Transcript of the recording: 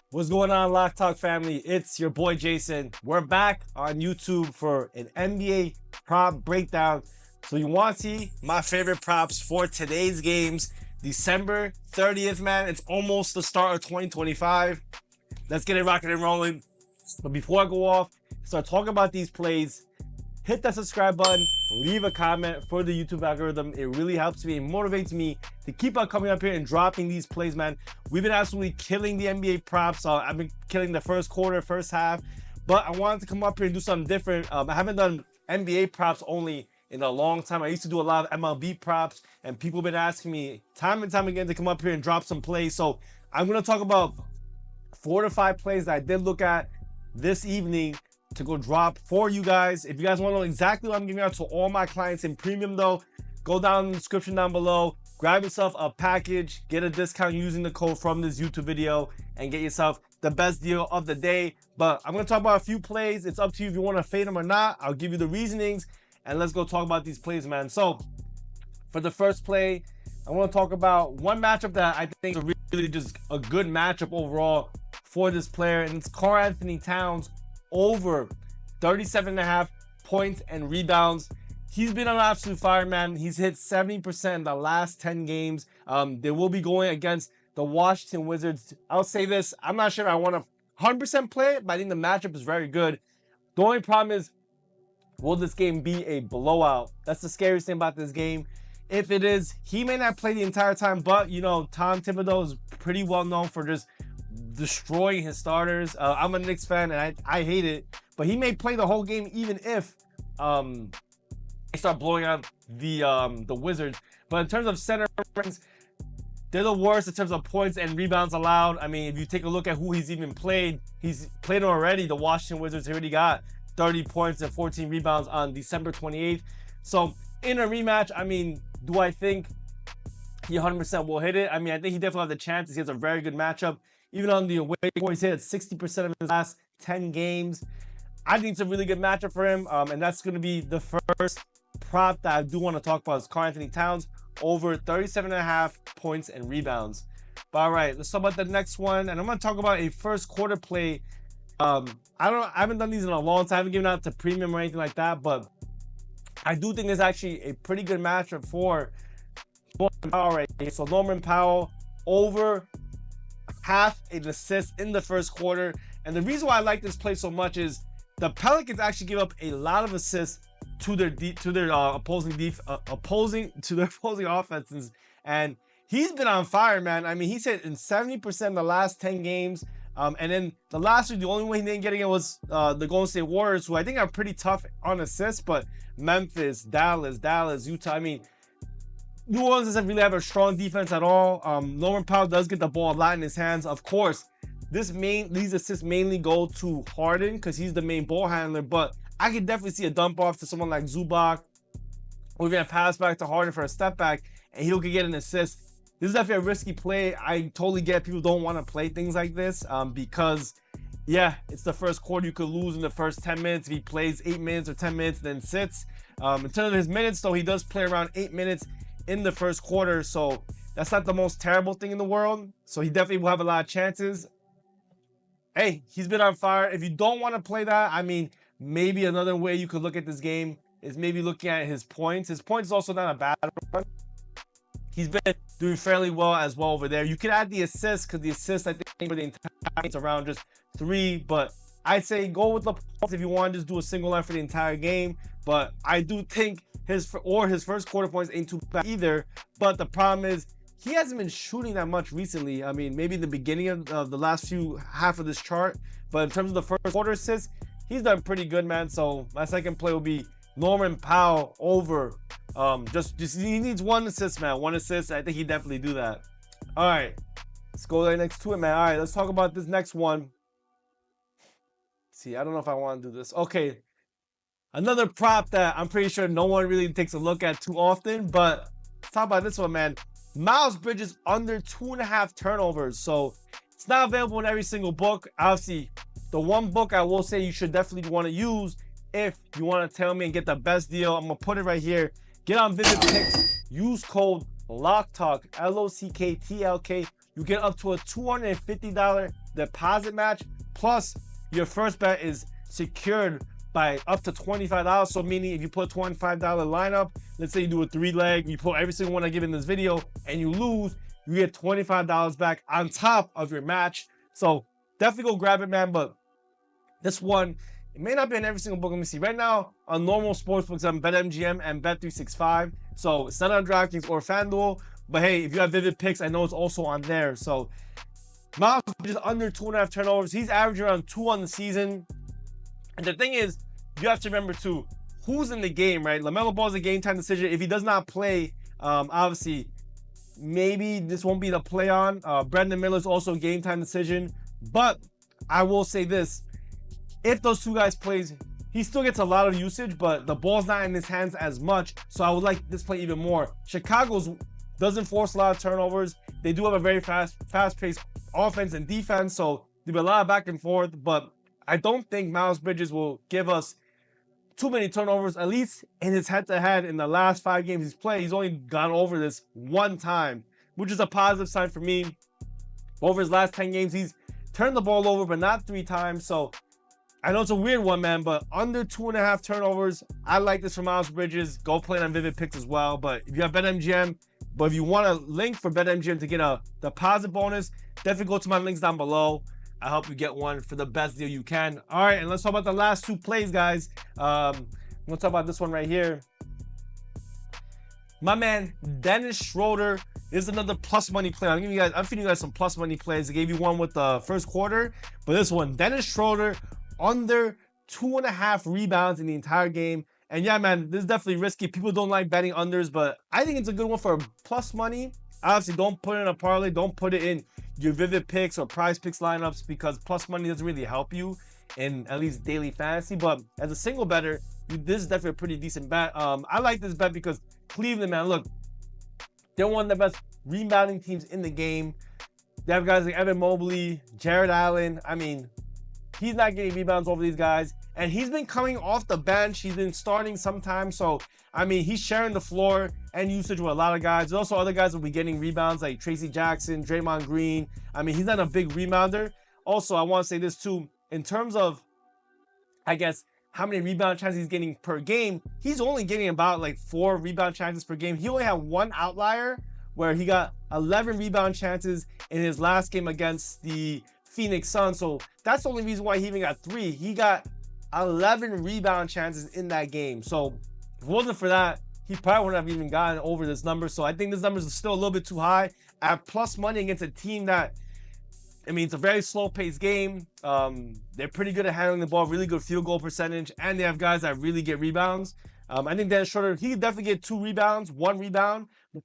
What's going on, Lock Talk family? It's your boy Jason. We're back on YouTube for an NBA prop breakdown. So you want to see my favorite props for today's games, December 30th, man. It's almost the start of 2025. Let's get it rocking and rolling. But before I go off, start talking about these plays, hit that subscribe button, leave a comment for the YouTube algorithm. It really helps me and motivates me to keep on coming up here and dropping these plays, man. We've been absolutely killing the NBA props. I've been killing the first quarter, first half, but I wanted to come up here and do something different. I haven't done NBA props only in a long time. I used to do a lot of MLB props, and people have been asking me time and time again to come up here and drop some plays. So I'm going to talk about 4 to 5 plays that I did look at this evening to go drop for you guys. If you guys want to know exactly what I'm giving out to all my clients in premium though, go down in the description down below, grab yourself a package, get a discount using the code from this YouTube video, and get yourself the best deal of the day. But I'm going to talk about a few plays. It's up to you if you want to fade them or not. I'll give you the reasonings, and let's go talk about these plays, man. So for the first play, I want to talk about one matchup that I think is really just a good matchup overall for this player, and it's Karl Anthony Towns over 37.5 points and rebounds. He's been on absolute fire, man. He's hit 70% in the last 10 games. They will be going against the Washington Wizards. I'll say this, I'm not sure if I want to 100% play it, but I think the matchup is very good. The only problem is, will this game be a blowout? That's the scariest thing about this game. If it is, he may not play the entire time, but you know, Tom Thibodeau is pretty well known for just destroying his starters. I'm a Knicks fan and I hate it, but he may play the whole game even if they start blowing out the Wizards. But in terms of center rankings, they're the worst in terms of points and rebounds allowed. I mean, if you take a look at who he's even played, he's played already. The Washington Wizards already got 30 points and 14 rebounds on December 28th. So in a rematch, I mean, do I think he 100% will hit it? I mean, I think he definitely has the chances. He has a very good matchup. Even on the away score, he's hit 60% of his last 10 games. I think it's a really good matchup for him, and that's going to be the first prop that I do want to talk about is Karl Anthony Towns over 37.5 points and rebounds. But all right, let's talk about the next one, and I'm going to talk about a first quarter play. I haven't done these in a long time. I haven't given out to premium or anything like that, but I do think it's actually a pretty good matchup for Norman Powell right here. So Norman Powell over half an assist in the first quarter. And the reason why I like this play so much is the Pelicans actually give up a lot of assists to their opposing offenses, and he's been on fire, man. I mean, he's hit in 70% in the last 10 games. And then the last week, the only way he didn't get it was the Golden State Warriors, who I think are pretty tough on assists, but Memphis, Dallas, Utah. I mean, New Orleans doesn't really have a strong defense at all. Norman Powell does get the ball a lot in his hands. Of course, these assists mainly go to Harden because he's the main ball handler, but I could definitely see a dump off to someone like Zubac, or even a pass back to Harden for a step back, and he could get an assist. This is definitely a risky play. I totally get people don't want to play things like this because, yeah, it's the first quarter. You could lose in the first 10 minutes if he plays 8 minutes or 10 minutes, then sits. In terms of his minutes, though, he does play around 8 minutes in the first quarter, so that's not the most terrible thing in the world. So he definitely will have a lot of chances. Hey, he's been on fire. If you don't want to play that, I mean, maybe another way you could look at this game is maybe looking at his points. His points is also not a bad one. He's been doing fairly well as well over there. You could add the assists because the assists, I think, for the entire game is around just 3. But I'd say go with the points if you want to just do a single line for the entire game. But I do think his first quarter points ain't too bad either. But the problem is he hasn't been shooting that much recently. I mean, maybe the beginning of the last half of this chart. But in terms of the first quarter assists, he's done pretty good, man. So my second play will be Norman Powell over. Just he needs one assist, man. One assist. I think he definitely do that. All right, let's go right next to it, man. All right, let's talk about this next one. See, I don't know if I want to do this. Okay, another prop that I'm pretty sure no one really takes a look at too often, but let's talk about this one, man. Miles Bridges under 2.5 turnovers. So it's not available in every single book. Obviously, the one book I will say you should definitely want to use if you want to tell me and get the best deal. I'm going to put it right here. Get on Vivid Picks. Use code LOCKTALK, LOCKTLK. you get up to a $250 deposit match. Plus, your first bet is secured by up to $25. So meaning if you put a $25 lineup, let's say you do a 3-leg, you put every single one I give in this video, and you lose, you get $25 back on top of your match. So definitely go grab it, man. But this one, it may not be in every single book. Let me see. Right now, on normal sportsbooks, I'm BetMGM and Bet365. So it's not on DraftKings or FanDuel. But hey, if you have Vivid Picks, I know it's also on there. So Miles just under 2.5 turnovers. He's averaging around 2 on the season. And the thing is, you have to remember too, who's in the game, right? LaMelo Ball is a game time decision. If he does not play, obviously, maybe this won't be the play on. Brandon Miller is also a game time decision. But I will say this. If those two guys plays, he still gets a lot of usage, but the ball's not in his hands as much. So I would like this play even more. Chicago's doesn't force a lot of turnovers. They do have a very fast-paced offense and defense, so there'll be a lot of back and forth. But I don't think Miles Bridges will give us too many turnovers, at least in his head-to-head in the last 5 games he's played. He's only gone over this 1 time, which is a positive sign for me. Over his last 10 games, he's turned the ball over, but not 3 times. So I know it's a weird one, man, but under 2.5 turnovers, I like this for Miles Bridges. Go play it on Vivid Picks as well. But if you have BetMGM, but if you want a link for BetMGM to get a deposit bonus, definitely go to my links down below. I help you get one for the best deal you can. All right, and let's talk about the last 2 plays, guys. I'm gonna talk about this one right here. My man Dennis Schroeder is another plus money play. I'm feeding you guys some plus money plays. I gave you one with the first quarter, but this one, Dennis Schroeder under 2.5 rebounds in the entire game. And yeah, man, this is definitely risky. People don't like betting unders, but I think it's a good one for plus money. Obviously, don't put it in a parlay. Don't put it in your Vivid Picks or Prize Picks lineups because plus money doesn't really help you in at least daily fantasy. But as a single bettor, this is definitely a pretty decent bet. I like this bet because Cleveland, man, look, they're one of the best rebounding teams in the game. They have guys like Evan Mobley, Jared Allen. I mean, he's not getting rebounds over these guys. And he's been coming off the bench. He's been starting sometimes. So, I mean, he's sharing the floor and usage with a lot of guys. There's also other guys that will be getting rebounds like Tracy Jackson, Draymond Green. I mean, he's not a big rebounder. Also, I want to say this too. In terms of, I guess, how many rebound chances he's getting per game, he's only getting about like 4 rebound chances per game. He only had 1 outlier where he got 11 rebound chances in his last game against the Phoenix Suns. So that's the only reason why he even got 3. He got 11 rebound chances in that game. So if it wasn't for that, he probably wouldn't have even gotten over this number. So I think this number is still a little bit too high. At plus money against a team that, I mean, it's a very slow-paced game. They're pretty good at handling the ball, really good field goal percentage, and they have guys that really get rebounds. I think Dennis Schroeder, he could definitely get 2 rebounds, 1 rebound. But